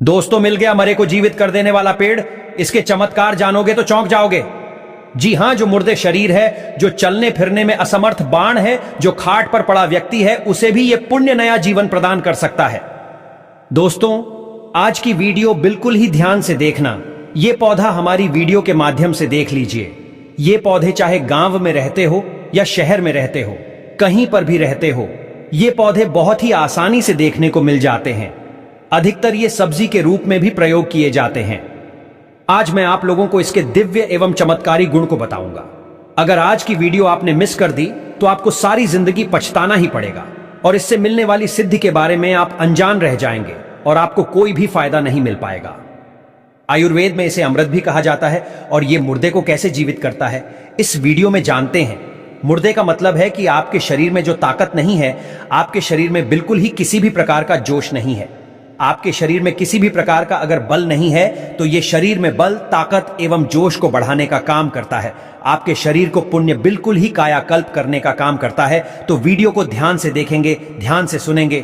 दोस्तों, मिल गया मरे को जीवित कर देने वाला पेड़। इसके चमत्कार जानोगे तो चौंक जाओगे। जी हां, जो मुर्दे शरीर है, जो चलने फिरने में असमर्थ बाण है, जो खाट पर पड़ा व्यक्ति है, उसे भी यह पुण्य नया जीवन प्रदान कर सकता है। दोस्तों, आज की वीडियो बिल्कुल ही ध्यान से देखना। यह पौधा हमारी वीडियो के माध्यम से देख लीजिए। ये पौधे चाहे गांव में रहते हो या शहर में रहते हो, कहीं पर भी रहते हो, ये पौधे बहुत ही आसानी से देखने को मिल जाते हैं। अधिकतर ये सब्जी के रूप में भी प्रयोग किए जाते हैं। आज मैं आप लोगों को इसके दिव्य एवं चमत्कारी गुण को बताऊंगा। अगर आज की वीडियो आपने मिस कर दी तो आपको सारी जिंदगी पछताना ही पड़ेगा और इससे मिलने वाली सिद्धि के बारे में आप अनजान रह जाएंगे और आपको कोई भी फायदा नहीं मिल पाएगा। आयुर्वेद में इसे अमृत भी कहा जाता है और यह मुर्दे को कैसे जीवित करता है, इस वीडियो में जानते हैं। मुर्दे का मतलब है कि आपके शरीर में जो ताकत नहीं है, आपके शरीर में बिल्कुल ही किसी भी प्रकार का जोश नहीं है, आपके शरीर में किसी भी प्रकार का अगर बल नहीं है, तो यह शरीर में बल, ताकत एवं जोश को बढ़ाने का काम करता है। आपके शरीर को पुण्य बिल्कुल ही कायाकल्प करने का काम करता है। तो वीडियो को ध्यान से देखेंगे, ध्यान से सुनेंगे,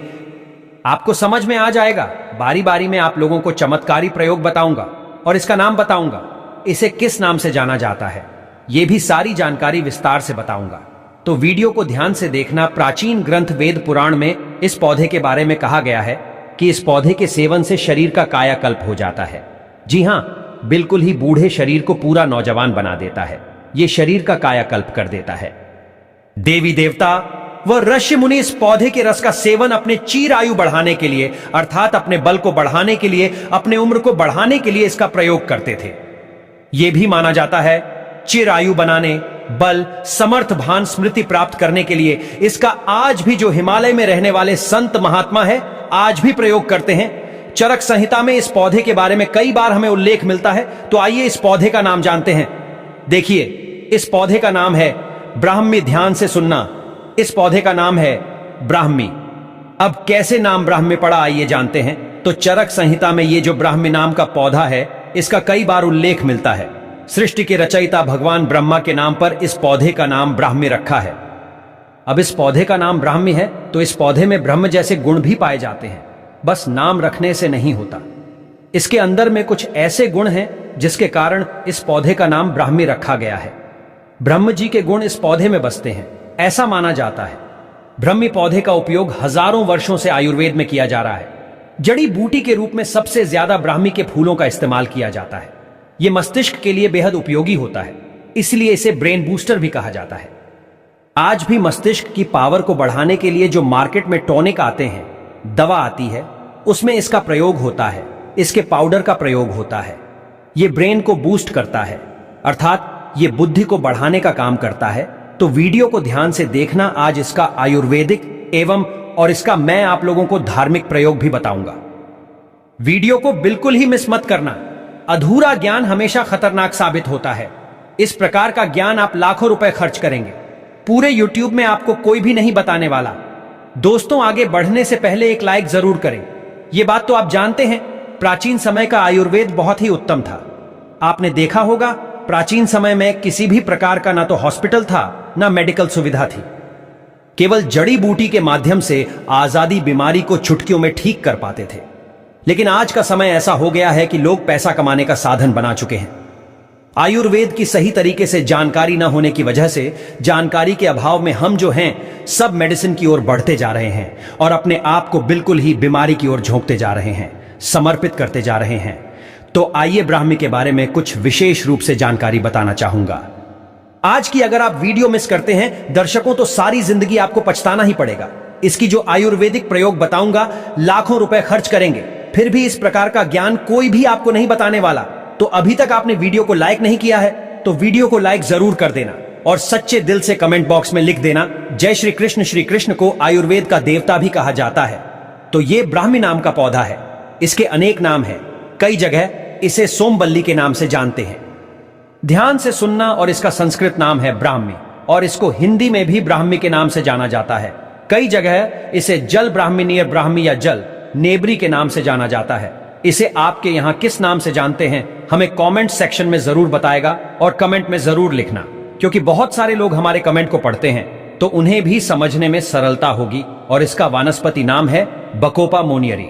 आपको समझ में आ जाएगा। बारी बारी में आप लोगों को चमत्कारी प्रयोग बताऊंगा और इसका नाम बताऊंगा। इसे किस नाम से जाना जाता है, यह भी सारी जानकारी विस्तार से बताऊंगा। तो वीडियो को ध्यान से देखना। प्राचीन ग्रंथ वेद पुराण में इस पौधे के बारे में कहा गया है कि इस पौधे के सेवन से शरीर का कायाकल्प हो जाता है। जी हां, बिल्कुल ही बूढ़े शरीर को पूरा नौजवान बना देता है। यह शरीर का कायाकल्प कर देता है। देवी देवता व ऋषि मुनि इस पौधे के रस का सेवन अपने चीर आयु बढ़ाने के लिए, अर्थात अपने बल को बढ़ाने के लिए, अपने उम्र को बढ़ाने के लिए इसका प्रयोग करते थे। यह भी माना जाता है चिर आयु बनाने, बल, समर्थ, भान, स्मृति प्राप्त करने के लिए इसका आज भी जो हिमालय में रहने वाले संत महात्मा है, आज भी प्रयोग करते हैं। चरक संहिता में इस पौधे के बारे में कई बार हमें उल्लेख मिलता है। तो आइए इस पौधे का नाम जानते हैं। देखिए, इस पौधे का नाम है ब्राह्मी। ध्यान से सुनना, इस पौधे का नाम है ब्राह्मी। अब कैसे नाम ब्राह्मी पड़ा, आइए जानते हैं। तो चरक संहिता में ये जो ब्राह्मी नाम का पौधा है, इसका कई बार उल्लेख मिलता है। सृष्टि के रचयिता भगवान ब्रह्मा के नाम पर इस पौधे का नाम ब्राह्मी रखा है। अब इस पौधे का नाम ब्राह्मी है तो इस पौधे में ब्रह्म जैसे गुण भी पाए जाते हैं। बस नाम रखने से नहीं होता, इसके अंदर में कुछ ऐसे गुण हैं जिसके कारण इस पौधे का नाम ब्राह्मी रखा गया है। ब्रह्म जी के गुण इस पौधे में बसते हैं, ऐसा माना जाता है। ब्राह्मी पौधे का उपयोग हजारों वर्षों से आयुर्वेद में किया जा रहा है। जड़ी बूटी के रूप में सबसे ज्यादा ब्राह्मी के फूलों का इस्तेमाल किया जाता है। यह मस्तिष्क के लिए बेहद उपयोगी होता है, इसलिए इसे ब्रेन बूस्टर भी कहा जाता है। आज भी मस्तिष्क की पावर को बढ़ाने के लिए जो मार्केट में टॉनिक आते हैं, दवा आती है, उसमें इसका प्रयोग होता है। इसके पाउडर का प्रयोग होता है। यह ब्रेन को बूस्ट करता है, अर्थात यह बुद्धि को बढ़ाने का काम करता है। तो वीडियो को ध्यान से देखना। आज इसका आयुर्वेदिक एवं और इसका मैं आप लोगों को धार्मिक प्रयोग भी बताऊंगा। वीडियो को बिल्कुल ही मिस मत करना। अधूरा ज्ञान हमेशा खतरनाक साबित होता है। इस प्रकार का ज्ञान आप लाखों रुपए खर्च करेंगे, पूरे YouTube में आपको कोई भी नहीं बताने वाला। दोस्तों, आगे बढ़ने से पहले एक लाइक जरूर करें। यह बात तो आप जानते हैं, प्राचीन समय का आयुर्वेद बहुत ही उत्तम था। आपने देखा होगा, प्राचीन समय में किसी भी प्रकार का ना तो हॉस्पिटल था, ना मेडिकल सुविधा थी। केवल जड़ी बूटी के माध्यम से आजादी बीमारी को चुटकियों में ठीक कर पाते थे। लेकिन आज का समय ऐसा हो गया है कि लोग पैसा कमाने का साधन बना चुके हैं। आयुर्वेद की सही तरीके से जानकारी न होने की वजह से, जानकारी के अभाव में हम जो हैं सब मेडिसिन की ओर बढ़ते जा रहे हैं और अपने आप को बिल्कुल ही बीमारी की ओर झोंकते जा रहे हैं, समर्पित करते जा रहे हैं। तो आइए ब्राह्मी के बारे में कुछ विशेष रूप से जानकारी बताना चाहूंगा। आज की अगर आप वीडियो मिस करते हैं दर्शकों, तो सारी जिंदगी आपको पछताना ही पड़ेगा। इसकी जो आयुर्वेदिक प्रयोग बताऊंगा, लाखों रुपए खर्च करेंगे, फिर भी इस प्रकार का ज्ञान कोई भी आपको नहीं बताने वाला। तो अभी तक आपने वीडियो को लाइक नहीं किया है तो वीडियो को लाइक जरूर कर देना और सच्चे दिल से कमेंट बॉक्स में लिख देना जय श्री कृष्ण। श्री कृष्ण को आयुर्वेद का देवता भी कहा जाता है। तो ये ब्राह्मी नाम का पौधा है। इसके अनेक नाम हैं, कई जगह इसे सोमबल्ली के नाम से जानते हैं। ध्यान से सुनना, और इसका संस्कृत नाम है ब्राह्मी और इसको हिंदी में भी ब्राह्मी के नाम से जाना जाता है। कई जगह इसे जल ब्राह्मी, नियर ब्राह्मी या जल नेबरी के नाम से जाना जाता है। इसे आपके यहां किस नाम से जानते हैं, हमें कमेंट सेक्शन में जरूर बताएगा और कमेंट में जरूर लिखना, क्योंकि बहुत सारे लोग हमारे कमेंट को पढ़ते हैं तो उन्हें भी समझने में सरलता होगी। और इसका वानस्पति नाम है बकोपा मोनियरी।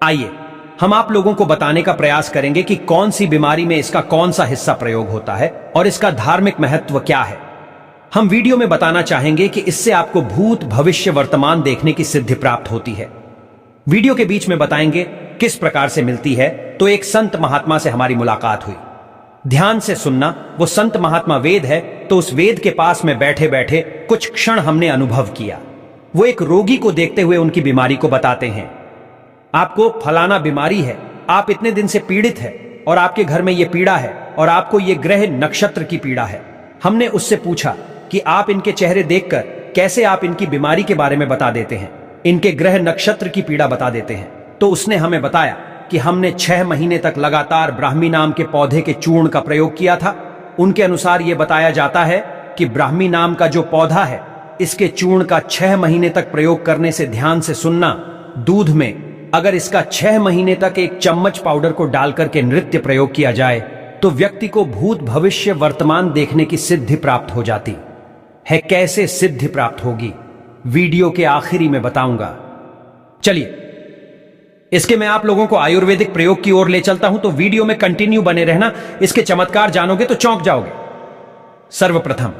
आइए हम आप लोगों को बताने का प्रयास करेंगे कि कौन सी बीमारी में इसका कौन सा हिस्सा प्रयोग होता है और इसका धार्मिक महत्व क्या है। हम वीडियो में बताना चाहेंगे कि इससे आपको भूत, भविष्य, वर्तमान देखने की सिद्धि प्राप्त होती है। वीडियो के बीच में बताएंगे किस प्रकार से मिलती है। तो एक संत महात्मा से हमारी मुलाकात हुई। ध्यान से सुनना, वो संत महात्मा वेद है, तो उस वेद के पास में बैठे बैठे कुछ क्षण हमने अनुभव किया। वो एक रोगी को देखते हुए उनकी बीमारी को बताते हैं। आपको फलाना बीमारी है, आप इतने दिन से पीड़ित है और आपके घर में ये पीड़ा है और आपको ये ग्रह नक्षत्र की पीड़ा है। हमने उससे पूछा कि आप इनके चेहरे देखकर कैसे आप इनकी बीमारी के बारे में बता देते हैं, इनके ग्रह नक्षत्र की पीड़ा बता देते हैं। तो उसने हमें बताया कि हमने 6 महीने तक लगातार ब्राह्मी नाम के पौधे के चूर्ण का प्रयोग किया था। उनके अनुसार यह बताया जाता है कि ब्राह्मी नाम का जो पौधा है, इसके चूर्ण का 6 महीने तक प्रयोग करने से, ध्यान से सुनना, दूध में अगर इसका 6 महीने तक 1 चम्मच पाउडर को डालकर के नृत्य प्रयोग किया जाए तो व्यक्ति को भूत, भविष्य, वर्तमान देखने की सिद्धि प्राप्त हो जाती है। कैसे सिद्धि प्राप्त होगी, वीडियो के आखिरी में बताऊंगा। चलिए, इसके मैं आप लोगों को आयुर्वेदिक प्रयोग की ओर ले चलता हूं, तो वीडियो में कंटिन्यू बने रहना। इसके चमत्कार जानोगे तो चौंक जाओगे। सर्वप्रथम,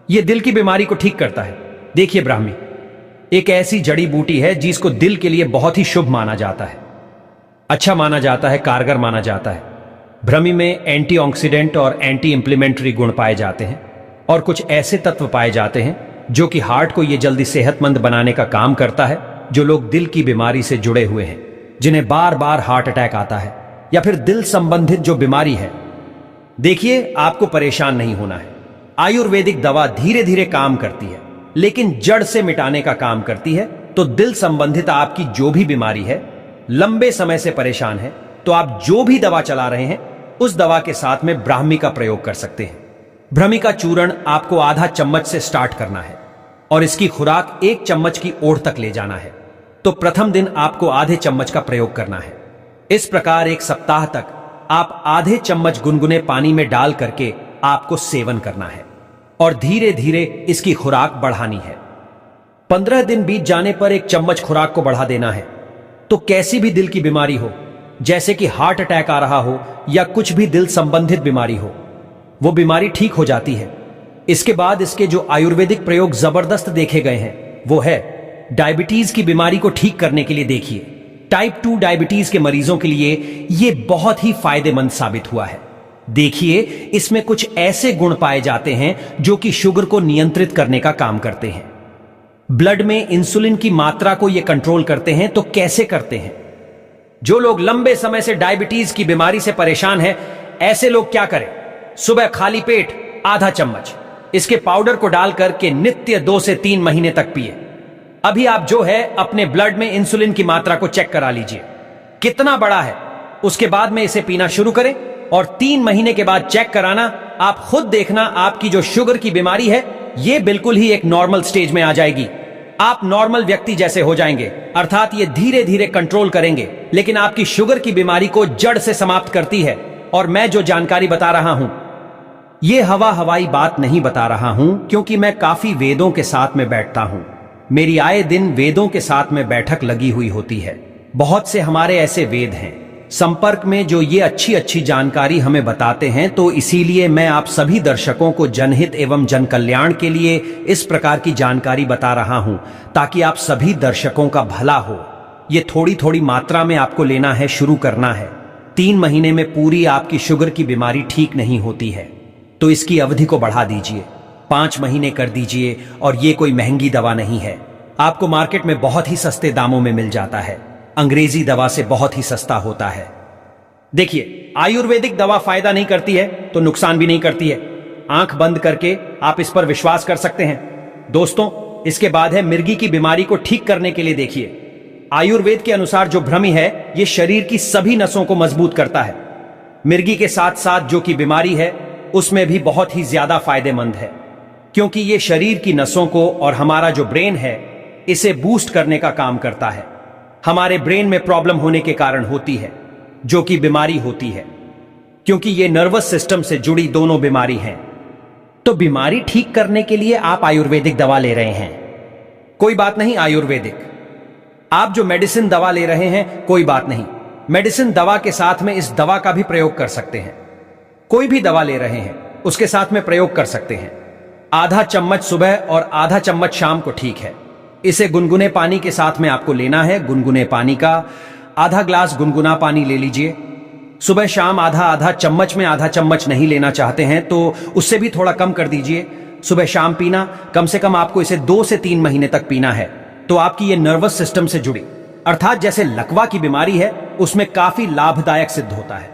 यह दिल की बीमारी को ठीक करता है। देखिए, ब्राह्मी एक ऐसी जड़ी बूटी है जिसको दिल के लिए बहुत ही शुभ माना जाता है, अच्छा माना जाता है, कारगर माना जाता है। ब्राह्मी में एंटीऑक्सीडेंट और एंटी इंप्लीमेंट्री गुण पाए जाते हैं और कुछ ऐसे तत्व पाए जाते हैं जो कि हार्ट को यह जल्दी सेहतमंद बनाने का काम करता है। जो लोग दिल की बीमारी से जुड़े हुए हैं, जिन्हें बार बार हार्ट अटैक आता है या फिर दिल संबंधित जो बीमारी है, देखिए, आपको परेशान नहीं होना है। आयुर्वेदिक दवा धीरे धीरे काम करती है, लेकिन जड़ से मिटाने का काम करती है। तो दिल संबंधित आपकी जो भी बीमारी है, लंबे समय से परेशान है, तो आप जो भी दवा चला रहे हैं उस दवा के साथ में ब्राह्मी का प्रयोग कर सकते हैं। ब्राह्मी का चूर्ण आपको आधा चम्मच से स्टार्ट करना है और इसकी खुराक 1 चम्मच की ओर तक ले जाना है। तो प्रथम दिन आपको आधे चम्मच का प्रयोग करना है। इस प्रकार 1 सप्ताह तक आप आधे चम्मच गुनगुने पानी में डाल करके आपको सेवन करना है और धीरे धीरे इसकी खुराक बढ़ानी है। 15 दिन बीत जाने पर 1 चम्मच खुराक को बढ़ा देना है। तो कैसी भी दिल की बीमारी हो, जैसे कि हार्ट अटैक आ रहा हो या कुछ भी दिल संबंधित बीमारी हो, वो बीमारी ठीक हो जाती है। इसके बाद इसके जो आयुर्वेदिक प्रयोग जबरदस्त देखे गए हैं, वो है डायबिटीज की बीमारी को ठीक करने के लिए। देखिए, टाइप 2 डायबिटीज के मरीजों के लिए यह बहुत ही फायदेमंद साबित हुआ है। देखिए, इसमें कुछ ऐसे गुण पाए जाते हैं जो कि शुगर को नियंत्रित करने का काम करते हैं। ब्लड में इंसुलिन की मात्रा को ये कंट्रोल करते हैं। तो कैसे करते हैं? जो लोग लंबे समय से डायबिटीज की बीमारी से परेशान हैं, ऐसे लोग क्या करें? सुबह खाली पेट आधा चम्मच इसके पाउडर को डालकर के नित्य 2 से 3 महीने तक पिए। अभी आप जो है अपने ब्लड में इंसुलिन की मात्रा को चेक करा लीजिए कितना बड़ा है। उसके बाद में इसे पीना शुरू करें और 3 महीने के बाद चेक कराना। आप खुद देखना, आपकी जो शुगर की बीमारी है ये बिल्कुल ही एक नॉर्मल स्टेज में आ जाएगी। आप नॉर्मल व्यक्ति जैसे हो जाएंगे, अर्थात ये धीरे धीरे कंट्रोल करेंगे, लेकिन आपकी शुगर की बीमारी को जड़ से समाप्त करती है। और मैं जो जानकारी बता रहा हूं, ये हवाई बात नहीं बता रहा हूं, क्योंकि मैं काफी वेदों के साथ में बैठता हूं। मेरी आए दिन वेदों के साथ में बैठक लगी हुई होती है। बहुत से हमारे ऐसे वेद हैं संपर्क में जो ये अच्छी जानकारी हमें बताते हैं। तो इसीलिए मैं आप सभी दर्शकों को जनहित एवं जन कल्याण के लिए इस प्रकार की जानकारी बता रहा हूं, ताकि आप सभी दर्शकों का भला हो। ये थोड़ी थोड़ी मात्रा में आपको लेना है, शुरू करना है। 3 महीने में पूरी आपकी शुगर की बीमारी ठीक नहीं होती है, तो इसकी अवधि को बढ़ा दीजिए, 5 महीने कर दीजिए। और ये कोई महंगी दवा नहीं है, आपको मार्केट में बहुत ही सस्ते दामों में मिल जाता है। अंग्रेजी दवा से बहुत ही सस्ता होता है। देखिए, आयुर्वेदिक दवा फायदा नहीं करती है तो नुकसान भी नहीं करती है। आंख बंद करके आप इस पर विश्वास कर सकते हैं। दोस्तों, इसके बाद है मिर्गी की बीमारी को ठीक करने के लिए। देखिए, आयुर्वेद के अनुसार जो भ्रमी है ये शरीर की सभी नसों को मजबूत करता है। मिर्गी के साथ साथ जो की बीमारी है उसमें भी बहुत ही ज्यादा फायदेमंद है, क्योंकि ये शरीर की नसों को और हमारा जो ब्रेन है इसे बूस्ट करने का काम करता है। हमारे ब्रेन में प्रॉब्लम होने के कारण होती है, जो कि बीमारी होती है, क्योंकि ये नर्वस सिस्टम से जुड़ी दोनों बीमारी हैं। तो बीमारी ठीक करने के लिए आप आयुर्वेदिक दवा ले रहे हैं, कोई बात नहीं। आयुर्वेदिक आप जो मेडिसिन दवा ले रहे हैं, कोई बात नहीं, मेडिसिन दवा के साथ में इस दवा का भी प्रयोग कर सकते हैं। कोई भी दवा ले रहे हैं उसके साथ में प्रयोग कर सकते हैं। आधा चम्मच सुबह और आधा चम्मच शाम को ठीक है। इसे गुनगुने पानी के साथ में आपको लेना है। गुनगुने पानी का आधा ग्लास गुनगुना पानी ले लीजिए। सुबह शाम आधा आधा चम्मच में आधा चम्मच नहीं लेना चाहते हैं तो उससे भी थोड़ा कम कर दीजिए। सुबह शाम पीना, कम से कम आपको इसे 2 से 3 महीने तक पीना है। तो आपकी ये नर्वस सिस्टम से जुड़ी अर्थात जैसे लकवा की बीमारी है उसमें काफी लाभदायक सिद्ध होता है।